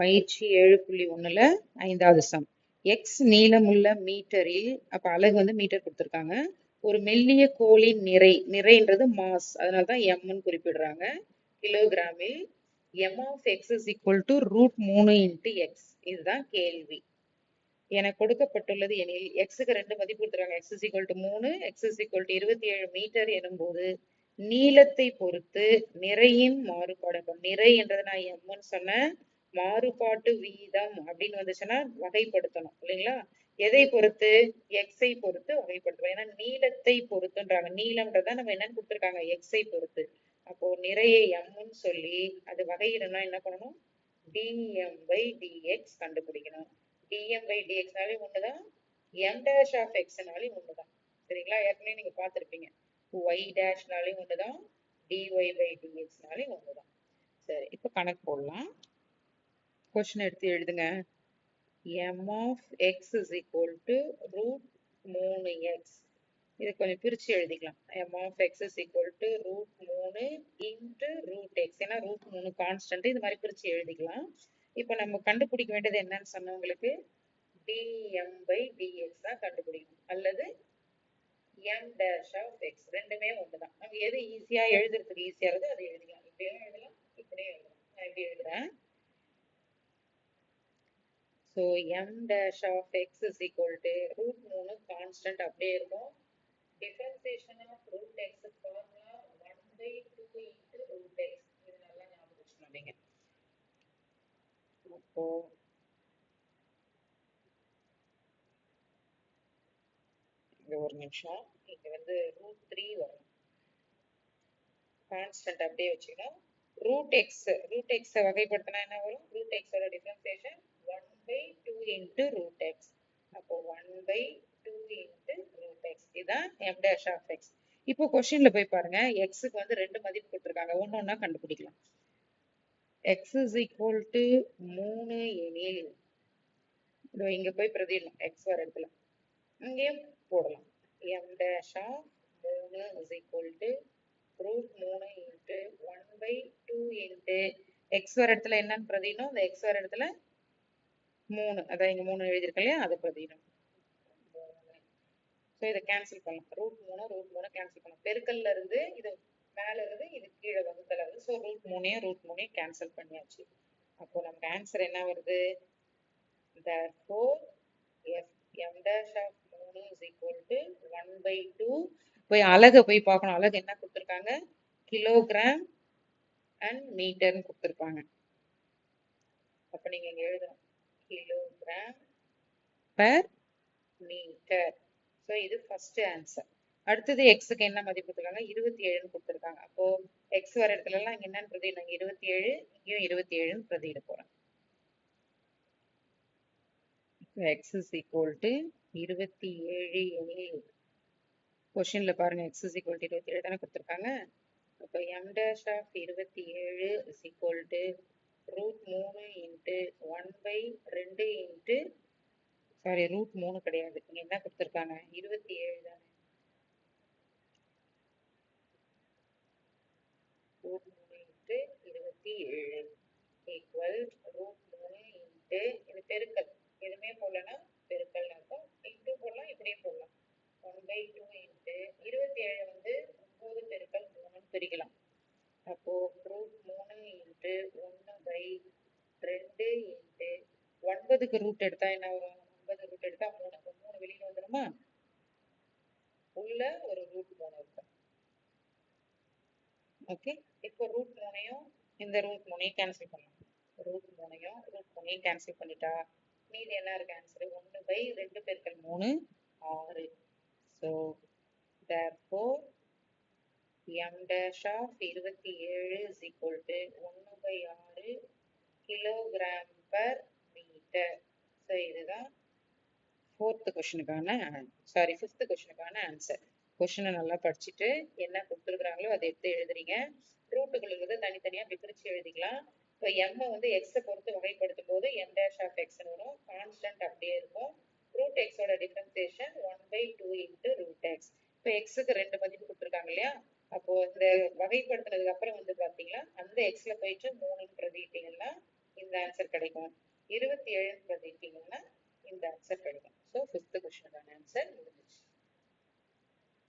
பயிற்சி 7.1ல 5வது some. X நீளமுள்ள மீட்டரில், அப்ப அலகு வந்து மீட்டர் கொடுத்திருக்காங்க. ஒரு மெல்லிய கோலின் நிறைன்றது மாஸ், அதனாலதான் எம்னு குறிப்பிடுறாங்க. கிலோகிராமில் m of x is equal to √3 into x. இதுதான் கேள்வி. என கொடுக்கப்பட்டுள்ளது எனில் எக்ஸுக்கு 2 மதிப்பு கொடுத்துருக்காங்க. x is equal to 3, x is equal to 27 metre எனும்போது நீளத்தை பொறுத்து நிறையின் மாறுபாடு, நிறை என்றது நான் எம்னு சொன்னேன், மாறுபாட்டு வீதம் அப்படின்னு வந்துச்சுன்னா வகைப்படுத்தணும் இல்லைங்களா? எதை பொறுத்து? எக்ஸை பொறுத்து வகைப்படுத்துவோம். ஏன்னா நீளத்தை பொறுத்துன்றாங்க. நீளம்ன்றத நம்ம என்னன்னு கொடுத்துருக்காங்க? எக்ஸை பொறுத்து. அப்போ நிறைய எம்னு சொல்லி அது வகையிடணும்னா என்ன பண்ணணும்? dm by dx கண்டுபிடிக்கணும். dm by dx நாலே ஒண்ணுதான், m dash of x நாலே ஒண்ணுதான். சரிங்களா? ஏற்கனவே நீங்க பார்த்திருப்பீங்க. y dash நாலே ஒண்ணுதான், dy by dx நாலே ஒண்ணுதான். சரி, இப்ப கணக்கு போடலாம். கொஸ்டின் எடுத்து எழுதுங்க. m of x is equal to √3x. இது கொஞ்சம் பிரிச்சு எழுதிக்கலாம். m of x is equal to √3 into √x. ஏன்னா √3 கான்ஸ்டன்ட், இது மாதிரி பிரிச்சு எழுதிக்கலாம். இப்ப நம்ம கண்டுபிடிக்க வேண்டியது என்னன்னு சொன்னவங்களுக்கு dm by dx தான் கண்டுபிடிக்கணும், அல்லது m dash of x. ரெண்டுமே ஒண்ணுதான். நம்ம எது ஈஸியா எழுதுறதுக்கு ஈஸியா இருக்கு அதை எழுதிக்கலாம். இப்படியும் எழுதலாம், இப்படியும் எழுதலாம். நான் எப்படி எழுதுறேன்? So m dash of x is equal to √3 constant அப்படியே இருக்கும். Differentiation of √x formula 1/2 into √x. இது நல்லா ஞாபகம் வச்சுக்கணும் நீங்க. அப்போ இங்க ஒரு நிமிஷம், இங்க வந்து √3 வரும். கான்ஸ்டன்ட் அப்படியே வச்சுக்கணும். √x வகைப்படுத்தினா என்ன வரும்? √x ஓட டிஃபரன்சியேஷன் 1/2 into √x. அப்போ 1/2 into √x. இதுதான் m dash of x. இப்போ கொஸ்டின்ல போய் பாருங்க, xக்கு வந்து 2 மதிப்பு கொடுத்திருக்காங்க. ஒன்னொன்னா கண்டுபிடிக்கலாம். x is equal to 3 எனில் இங்க போய் பிரதிடணும். x வர இடத்துல இங்கேயும் போடலாம். m dash of 3 is equal to √3 into 1/2 into x வர இடத்துல என்னன்னு பிரதிடணும்? இந்த x வர இடத்துல 3, அதான் இங்க 3 எழுதியிருக்கேன் இல்லையா, அதை பிரதிடணும். ஸோ இதை கேன்சல் பண்ணலாம். √3 கேன்சல் பண்ணலாம். பெருக்கல்ல இருந்து இது மேல இருந்து இது கீழே வகுத்தல் ஆகுது. ஸோ √3 கேன்சல் பண்ணியாச்சு. அப்போ நமக்கு ஆன்சர் என்ன வருது? Therefore m dash of 3 is equal to 1/2. போய் அலகை போய் பார்க்கணும். அலகு என்ன கொடுத்துருக்காங்க? கிலோகிராம் அண்ட் மீட்டர்னு கொடுத்துருக்காங்க. அப்ப நீங்க இங்க எழுதணும் கிலோகிராம் பெர் மீட்டர். ஸோ இது ஃபர்ஸ்ட் ஆன்சர். அடுத்தது எக்ஸுக்கு என்ன மதிப்பு கொடுத்துருக்காங்க? 27 கொடுத்துருக்காங்க. அப்போ எக்ஸ் வர இடத்துல எல்லாம் இங்க என்னன்னு பிரதிடணும்? 27, இங்கேயும் 27 பிரதியிட போறேன். x is equal to 27 எனில் கொஸ்டின்ல பாருங்க, x is equal to 27 தானே கொடுத்துருக்காங்க. அப்போ m dash of 27 is equal to √3 into 1/2 into sorry √3 கிடையாது, இங்க என்ன கொடுத்துருக்காங்க? 27 தானே. √3 into 27 equal √3 into இது பெருக்கல், எதுவுமே போடலன்னா பெருக்கல் அர்த்தம். இன்டூ போடலாம், இப்படியே போடலாம். 1/2 into 27 வந்து 9 பெருக்கல் 3 பிரிக்கலாம். அப்போ √3 into 1/2 into 9க்கு ரூட் எடுத்தா என்ன வரும்? 9 ரூட் எடுத்தா 3, 3 வெளியில வந்துருமா? உள்ள ஒரு √3 இருக்கும். ஓகே, இப்போ √3 இந்த √3 கேன்சல் பண்ணலாம். √3 கேன்சல் பண்ணிட்டா மீதி என்ன இருக்கு? ஆன்சர் 1/2 பெருக்கல் 3 6. So therefore m dash of 27 is equal to 1/6 kilogram per metre. So இதுதான் ஃபோர்த் கொஸ்டினுக்கான ஃபிஃப்த் கொஸ்டினுக்கான ஆன்சர். கொஸ்டினை நல்லா படிச்சுட்டு என்ன கொடுத்துருக்குறாங்களோ அதை எடுத்து எழுதுறீங்க. ரூட்டுகள் இருக்கிறது தனித்தனியா பிரிச்சு எழுதிக்கலாம். இப்போ m வந்து எக்ஸை பொறுத்து வகைப்படுத்தும் போது m dash of x வரும், கான்ஸ்டன்ட் அப்படியே இருக்கும். √x ஓட டிஃபரன்சியேஷன் 1/2 into √x. இப்போ எக்ஸுக்கு 2 மதிப்பு கொடுத்துருக்காங்க இல்லையா, அப்போ இந்த வகைப்படுத்தினதுக்கு அப்புறம் வந்து பாத்தீங்கன்னா அந்த எக்ஸ்ல போயிட்டு 3 பிரதிட்டீங்கன்னா இந்த ஆன்சர் கிடைக்கும். 27 பிரதிட்டீங்கன்னா இந்த ஆன்சர் கிடைக்கும். So 5th கொஸ்டினுக்கான answer